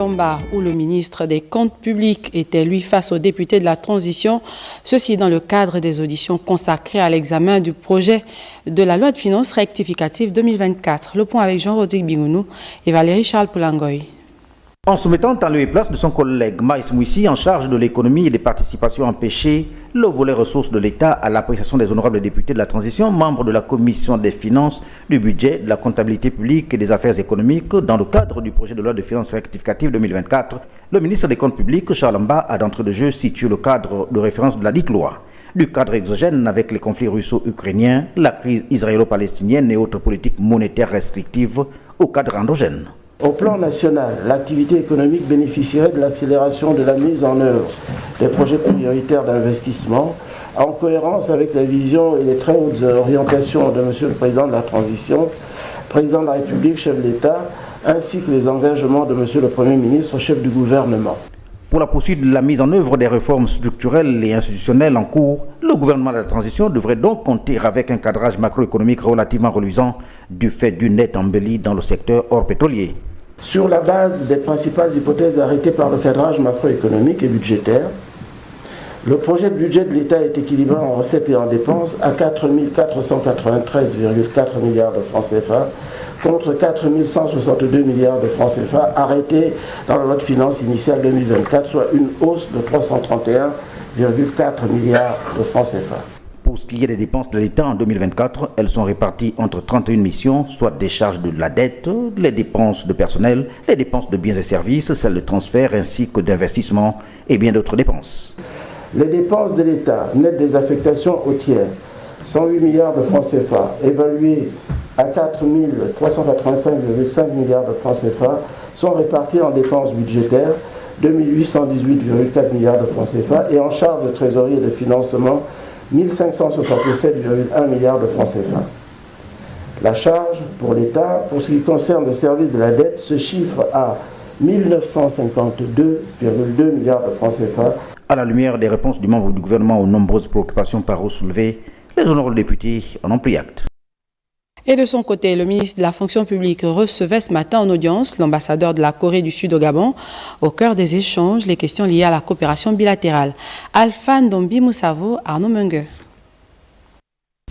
Combat où le ministre des Comptes publics était lui face aux députés de la transition, ceci dans le cadre des auditions consacrées à l'examen du projet de la loi de finances rectificative 2024. Le point avec Jean-Rodrigue Bingounou et Valérie Charles Poulangoy. En se mettant en lieu et place de son collègue Maïs Mouissi en charge de l'économie et des participations empêchées, le volet ressources de l'État à l'appréciation des honorables députés de la transition, membres de la commission des finances, du budget, de la comptabilité publique et des affaires économiques, dans le cadre du projet de loi de finances rectificative 2024, le ministre des Comptes publics, Charles Amba, a d'entrée de jeu situé le cadre de référence de la dite loi. Du cadre exogène avec les conflits russo-ukrainiens, la crise israélo-palestinienne et autres politiques monétaires restrictives au cadre endogène. Au plan national, l'activité économique bénéficierait de l'accélération de la mise en œuvre des projets prioritaires d'investissement en cohérence avec la vision et les très hautes orientations de M. le Président de la Transition, Président de la République, chef de l'État, ainsi que les engagements de M. le Premier ministre, chef du gouvernement. Pour la poursuite de la mise en œuvre des réformes structurelles et institutionnelles en cours, le gouvernement de la transition devrait donc compter avec un cadrage macroéconomique relativement reluisant du fait d'une nette embellie dans le secteur hors pétrolier. Sur la base des principales hypothèses arrêtées par le cadrage macroéconomique et budgétaire, le projet de budget de l'État est équilibré en recettes et en dépenses à 4 493,4 milliards de francs CFA contre 4 162 milliards de francs CFA arrêtés dans la loi de finances initiale 2024, soit une hausse de 331,4 milliards de francs CFA. Pour ce qui est des dépenses de l'État en 2024, elles sont réparties entre 31 missions, soit des charges de la dette, les dépenses de personnel, les dépenses de biens et services, celles de transfert ainsi que d'investissement et bien d'autres dépenses. Les dépenses de l'État, nettes des affectations aux tiers, 108 milliards de francs CFA, évaluées à 4 385,5 milliards de francs CFA, sont réparties en dépenses budgétaires, 2 818,4 milliards de francs CFA, et en charges de trésorerie et de financement, 1 567,1 milliards de francs CFA. La charge pour l'État, pour ce qui concerne le service de la dette, se chiffre à 1 952,2 milliards de francs CFA. À la lumière des réponses du membre du gouvernement aux nombreuses préoccupations par eux soulevées, les honorables députés en ont pris acte. Et de son côté, le ministre de la fonction publique recevait ce matin en audience l'ambassadeur de la Corée du Sud au Gabon. Au cœur des échanges, les questions liées à la coopération bilatérale. Alpha Ndombi Moussavo, Arnaud Mengue.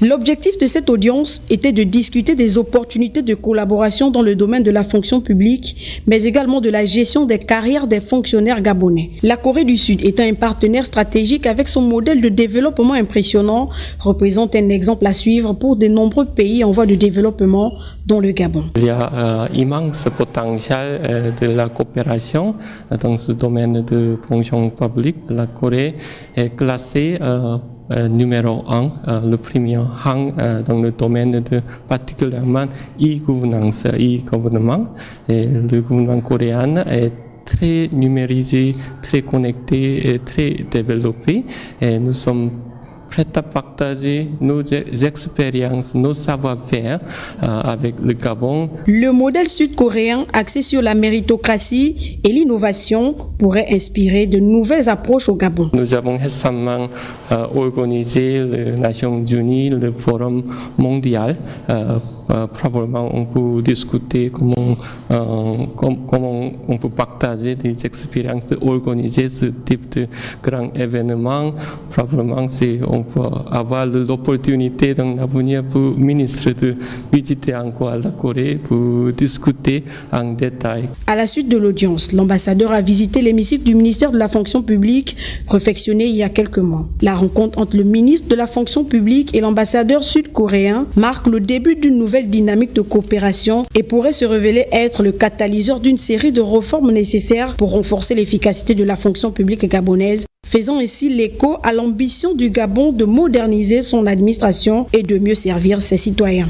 L'objectif de cette audience était de discuter des opportunités de collaboration dans le domaine de la fonction publique, mais également de la gestion des carrières des fonctionnaires gabonais. La Corée du Sud étant un partenaire stratégique avec son modèle de développement impressionnant, représente un exemple à suivre pour de nombreux pays en voie de développement, dont le Gabon. Il y a immense potentiel de la coopération dans ce domaine de fonction publique. La Corée est classée numéro 1, le premier rang dans le domaine de particulièrement e-gouvernance, e-gouvernement. Le gouvernement coréen est très numérisé, très connecté et très développé. Et nous sommes prêts à partager nos expériences, nos savoir-faire avec le Gabon. Le modèle sud-coréen axé sur la méritocratie et l'innovation pourrait inspirer de nouvelles approches au Gabon. Nous avons récemment organisé les Nations Unies, le Forum mondial. Probablement on peut discuter comment on peut partager des expériences d'organiser ce type de grand événement. Probablement on peut avoir l'opportunité dans l'avenir pour le ministre de visiter encore la Corée pour discuter en détail. À la suite de l'audience, l'ambassadeur a visité l'hémicycle du ministère de la fonction publique, réfectionné il y a quelques mois. La rencontre entre le ministre de la fonction publique et l'ambassadeur sud-coréen marque le début d'une nouvelle dynamique de coopération et pourrait se révéler être le catalyseur d'une série de réformes nécessaires pour renforcer l'efficacité de la fonction publique gabonaise, faisant ainsi l'écho à l'ambition du Gabon de moderniser son administration et de mieux servir ses citoyens.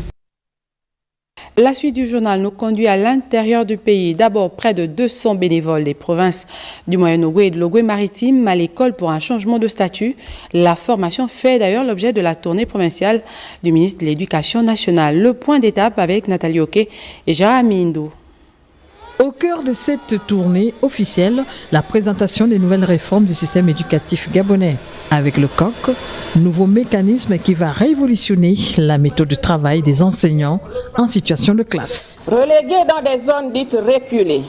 La suite du journal nous conduit à l'intérieur du pays. D'abord, près de 200 bénévoles des provinces du Moyen-Ogooué et de l'Ogooué-Maritime à l'école pour un changement de statut. La formation fait d'ailleurs l'objet de la tournée provinciale du ministre de l'Éducation nationale. Le point d'étape avec Nathalie Oké et Gérard Mindo. Au cœur de cette tournée officielle, la présentation des nouvelles réformes du système éducatif gabonais. Avec le COC, nouveau mécanisme qui va révolutionner la méthode de travail des enseignants en situation de classe. Relégués dans des zones dites reculées,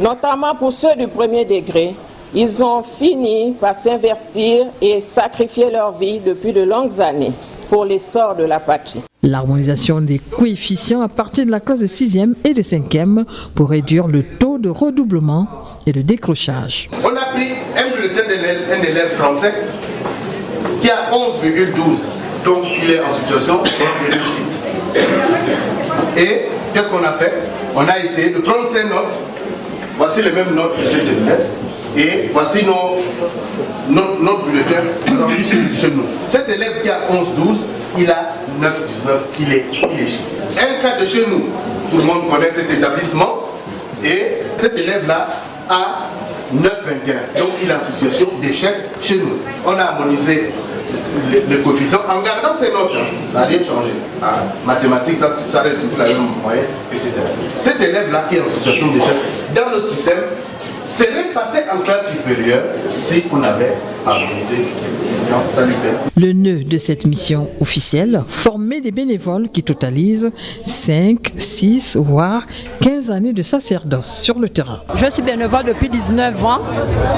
notamment pour ceux du premier degré. Ils ont fini par s'investir et sacrifier leur vie depuis de longues années pour l'essor de la patrie. L'harmonisation des coefficients à partir de la classe de 6e et de 5e pour réduire le taux de redoublement et de décrochage. On a pris un bulletin d'un élève français qui a 11,12, donc il est en situation de réussite. Et qu'est-ce qu'on a fait? On a essayé de prendre ces notes. Voici les mêmes notes que cet élève. Et voici nos bulletins chez nous. Cet élève qui a 11,12, il a 9,19, il est chez nous. Un cas de chez nous, tout le monde connaît cet établissement. Et cet élève-là a 9,21. Donc il est en situation d'échec chez nous. On a harmonisé les coefficients en gardant ces notes. Ça n'a rien changé. Mathématiques, ça reste toujours la même moyenne, etc. Cet élève-là qui est en situation d'échec dans le système serait passé en classe supérieure si on avait harmonisé. Le nœud de cette mission officielle, former des bénévoles qui totalisent 5, 6, voire 15 années de sacerdoce sur le terrain. Je suis bénévole depuis 19 ans.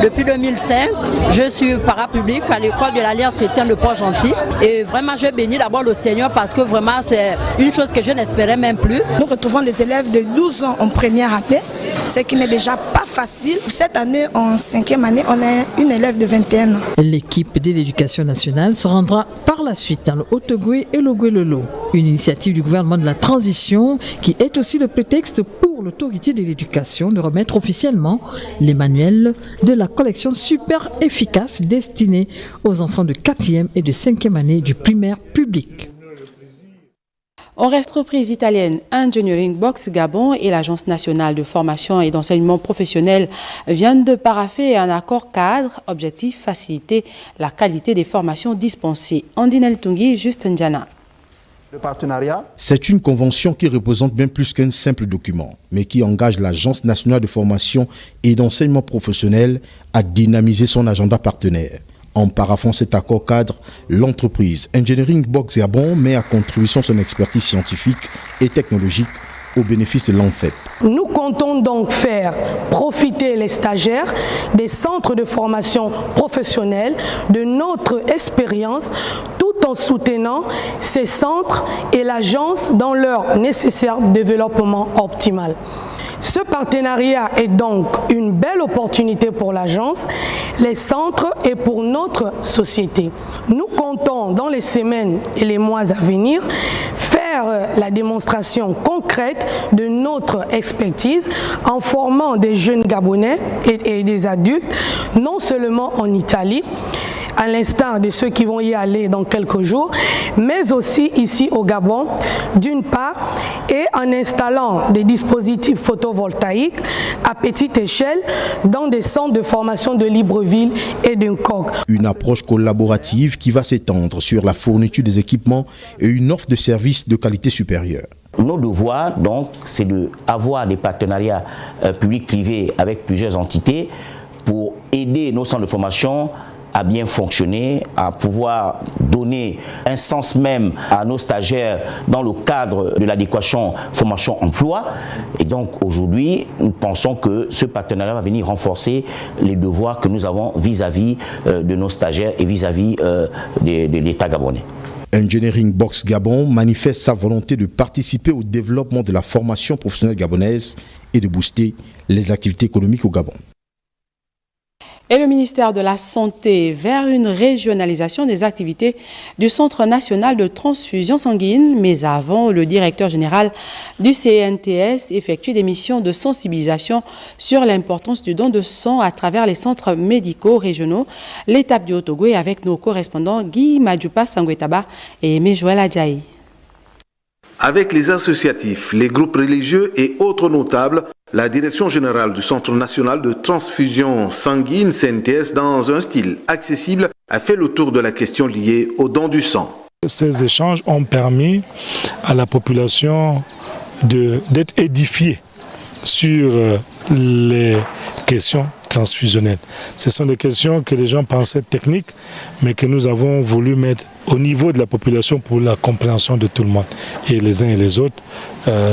Depuis 2005, je suis parapublic à l'école de l'Alliance chrétienne de Port-Gentil. Et vraiment, je bénis d'abord le Seigneur parce que vraiment, c'est une chose que je n'espérais même plus. Nous retrouvons des élèves de 12 ans en première année, ce qui n'est déjà pas facile. Cette année, en 5e année, on a une élève de 21 ans. L'équipe de l'éducation nationale se rendra par la suite dans le Haut-Ogooué et l'Ogooué-Lolo. Une initiative du gouvernement de la transition qui est aussi le prétexte pour l'autorité de l'éducation de remettre officiellement les manuels de la collection super efficace destinée aux enfants de 4e et de 5e année du primaire public. En entreprise italienne Engineering Box Gabon et l'Agence nationale de formation et d'enseignement professionnel viennent de parapher un accord cadre, objectif faciliter la qualité des formations dispensées. Andinel Tungi, Juste Ndjana. Le partenariat, c'est une convention qui représente bien plus qu'un simple document, mais qui engage l'Agence nationale de formation et d'enseignement professionnel à dynamiser son agenda partenaire. En paraphant cet accord cadre, l'entreprise Engineering Box Gabon met à contribution son expertise scientifique et technologique au bénéfice de l'ENFEP. Nous comptons donc faire profiter les stagiaires des centres de formation professionnelle de notre expérience tout en soutenant ces centres et l'agence dans leur nécessaire développement optimal. Ce partenariat est donc une belle opportunité pour l'agence, les centres et pour notre société. Nous comptons dans les semaines et les mois à venir faire la démonstration concrète de notre expertise en formant des jeunes Gabonais et des adultes, non seulement en Italie, à l'instar de ceux qui vont y aller dans quelques jours, mais aussi ici au Gabon, d'une part, et en installant des dispositifs photovoltaïques à petite échelle dans des centres de formation de Libreville et d'Uncock. Une approche collaborative qui va s'étendre sur la fourniture des équipements et une offre de services de qualité supérieure. Nos devoirs, donc, c'est d'avoir des partenariats publics-privés avec plusieurs entités pour aider nos centres de formation à bien fonctionner, à pouvoir donner un sens même à nos stagiaires dans le cadre de l'adéquation formation-emploi. Et donc aujourd'hui, nous pensons que ce partenariat va venir renforcer les devoirs que nous avons vis-à-vis de nos stagiaires et vis-à-vis de l'État gabonais. Engineering Box Gabon manifeste sa volonté de participer au développement de la formation professionnelle gabonaise et de booster les activités économiques au Gabon. Et le ministère de la Santé vers une régionalisation des activités du Centre national de transfusion sanguine. Mais avant, le directeur général du CNTS effectue des missions de sensibilisation sur l'importance du don de sang à travers les centres médicaux régionaux. L'étape du Haut-Ogooué avec nos correspondants Guy Madjupa Sangwetaba et Aimé Joël Adjaï. Avec les associatifs, les groupes religieux et autres notables, la direction générale du Centre national de transfusion sanguine, CNTS, dans un style accessible, a fait le tour de la question liée au don du sang. Ces échanges ont permis à la population d'être édifiée sur les questions transfusionnelles. Ce sont des questions que les gens pensaient techniques, mais que nous avons voulu mettre au niveau de la population pour la compréhension de tout le monde. Et les uns et les autres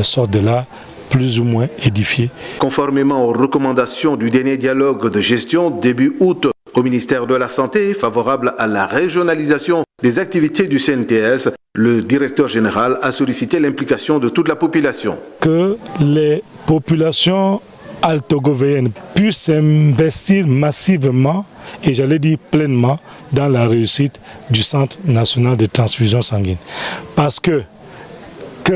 sortent de là plus ou moins édifié. Conformément aux recommandations du dernier dialogue de gestion début août au ministère de la Santé, favorable à la régionalisation des activités du CNTS, le directeur général a sollicité l'implication de toute la population. Que les populations altogovéennes puissent investir massivement et j'allais dire pleinement dans la réussite du Centre national de transfusion sanguine. Parce que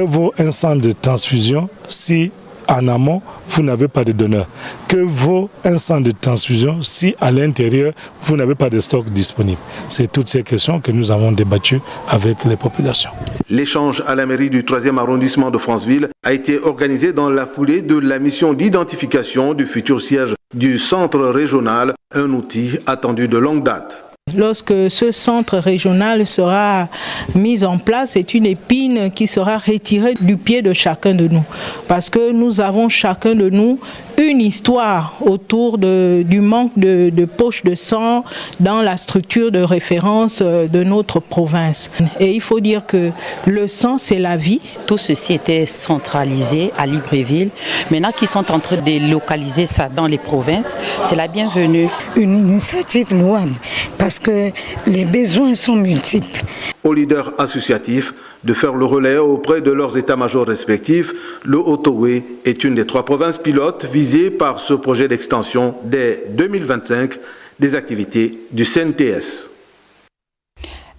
vaut un centre de transfusion si en amont, vous n'avez pas de donneur? Que vaut un centre de transfusion si à l'intérieur, vous n'avez pas de stock disponible? C'est toutes ces questions que nous avons débattues avec les populations. L'échange à la mairie du 3e arrondissement de Franceville a été organisé dans la foulée de la mission d'identification du futur siège du centre régional, un outil attendu de longue date. Lorsque ce centre régional sera mis en place, c'est une épine qui sera retirée du pied de chacun de nous. Parce que nous avons chacun de nous une histoire autour du manque de poches de sang dans la structure de référence de notre province. Et il faut dire que le sang, c'est la vie. Tout ceci était centralisé à Libreville. Maintenant qu'ils sont en train de localiser ça dans les provinces, c'est la bienvenue. Une initiative louable parce que les besoins sont multiples. Aux leaders associatifs de faire le relais auprès de leurs états-majors respectifs, le Haut-Ogooué est une des 3 provinces pilotes visées par ce projet d'extension dès 2025 des activités du CNTS.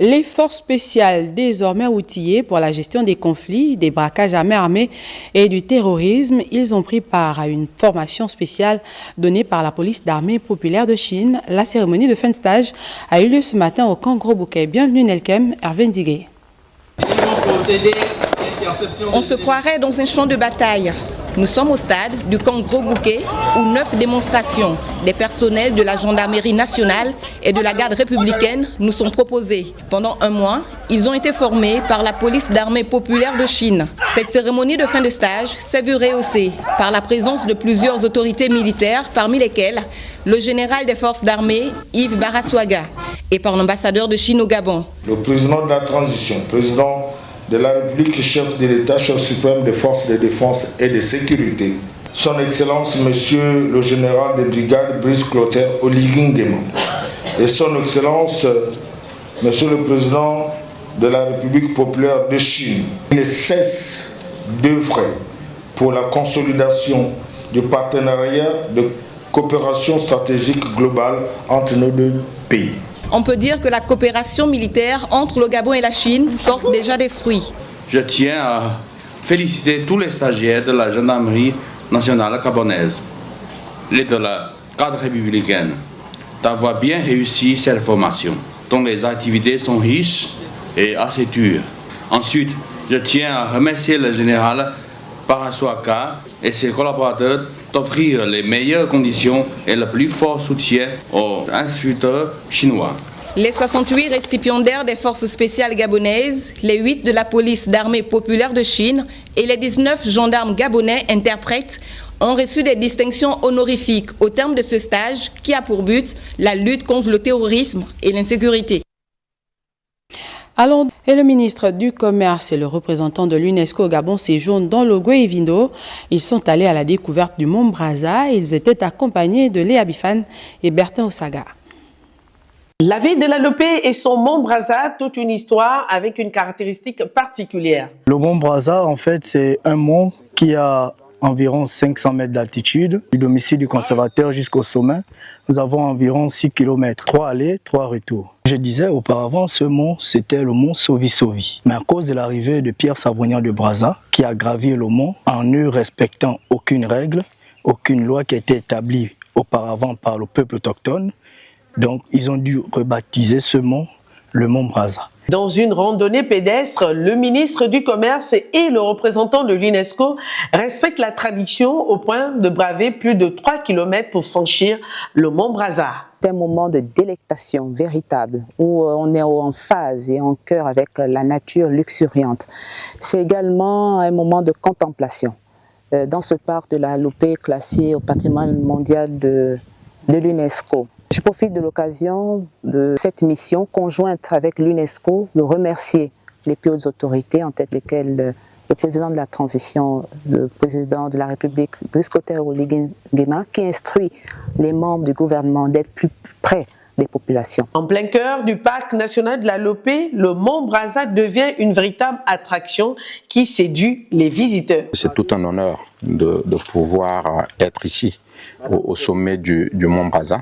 Les forces spéciales désormais outillées pour la gestion des conflits, des braquages à main armée et du terrorisme, ils ont pris part à une formation spéciale donnée par la police d'armée populaire de Chine. La cérémonie de fin de stage a eu lieu ce matin au camp Gros Bouquet. Bienvenue Nelkem, Hervé Ndigué. On se croirait dans un champ de bataille. Nous sommes au stade du camp Gros Bouquet où 9 démonstrations des personnels de la gendarmerie nationale et de la garde républicaine nous sont proposées. Pendant un mois, ils ont été formés par la police d'armée populaire de Chine. Cette cérémonie de fin de stage s'est vue rehaussée par la présence de plusieurs autorités militaires, parmi lesquelles le général des forces d'armée Yves Baraswaga et par l'ambassadeur de Chine au Gabon. Le président de la transition, président de la République, chef de l'État, chef suprême des forces de défense et de sécurité, Son Excellence, Monsieur le Général de brigade Brice Clotaire Oligui Nguema, et Son Excellence, Monsieur le Président de la République populaire de Chine, ne cesse d'œuvrer pour la consolidation du partenariat de coopération stratégique globale entre nos deux pays. On peut dire que la coopération militaire entre le Gabon et la Chine porte déjà des fruits. Je tiens à féliciter tous les stagiaires de la gendarmerie nationale gabonaise et de la garde républicaine d'avoir bien réussi cette formation, dont les activités sont riches et assez dures. Ensuite, je tiens à remercier le général Baraswaga et ses collaborateurs d'offrir les meilleures conditions et le plus fort soutien aux instructeurs chinois. Les 68 récipiendaires des forces spéciales gabonaises, les 8 de la police d'armée populaire de Chine et les 19 gendarmes gabonais interprètes ont reçu des distinctions honorifiques au terme de ce stage qui a pour but la lutte contre le terrorisme et l'insécurité. Et le ministre du Commerce et le représentant de l'UNESCO au Gabon séjournent dans l'Ogooué et Vindo. Ils sont allés à la découverte du Mont Brazza. Ils étaient accompagnés de Léa Bifan et Bertin Osaga. La ville de la Lopé et son Mont Brazza, toute une histoire avec une caractéristique particulière. Le Mont Brazza, en fait, c'est un mont qui a environ 500 mètres d'altitude, du domicile du conservateur jusqu'au sommet. Nous avons environ 6 km, 3 allées, 3 retours. Je disais auparavant, ce mont, c'était le mont Sovi-Sovi. Mais à cause de l'arrivée de Pierre Savonnier de Brazza, qui a gravi le mont en ne respectant aucune règle, aucune loi qui a été établie auparavant par le peuple autochtone, donc ils ont dû rebaptiser ce mont le Mont Brazza. Dans une randonnée pédestre, le ministre du Commerce et le représentant de l'UNESCO respectent la tradition au point de braver plus de 3 km pour franchir le Mont Brazza. C'est un moment de délectation véritable où on est en phase et en cœur avec la nature luxuriante. C'est également un moment de contemplation. Dans ce parc de la Lopé classé au patrimoine mondial de l'UNESCO. Je profite de l'occasion de cette mission conjointe avec l'UNESCO de remercier les plus hautes autorités, en tête desquelles le président de la transition, le président de la République, Brice Clotaire Nguema, qui instruit les membres du gouvernement d'être plus près des populations. En plein cœur du parc national de la Lopé, le Mont Brazza devient une véritable attraction qui séduit les visiteurs. C'est tout un honneur de pouvoir être ici, au sommet du Mont Brazza.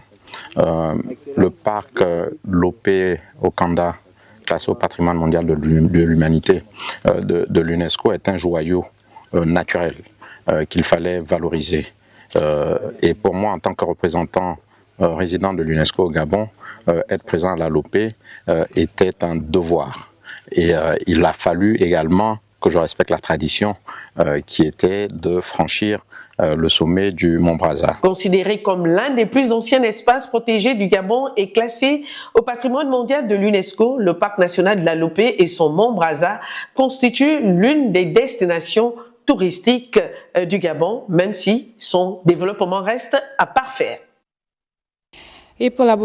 Le parc Lopé Okanda, classé au patrimoine mondial de l'humanité de l'UNESCO, est un joyau naturel qu'il fallait valoriser. Et pour moi, en tant que représentant résident de l'UNESCO au Gabon, être présent à la Lopé était un devoir. Et il a fallu également que je respecte la tradition qui était de franchir le sommet du Mont Brazza. Considéré comme l'un des plus anciens espaces protégés du Gabon et classé au patrimoine mondial de l'UNESCO, le parc national de la Lopé et son Mont Brazza constituent l'une des destinations touristiques du Gabon, même si son développement reste à parfaire. Et pour la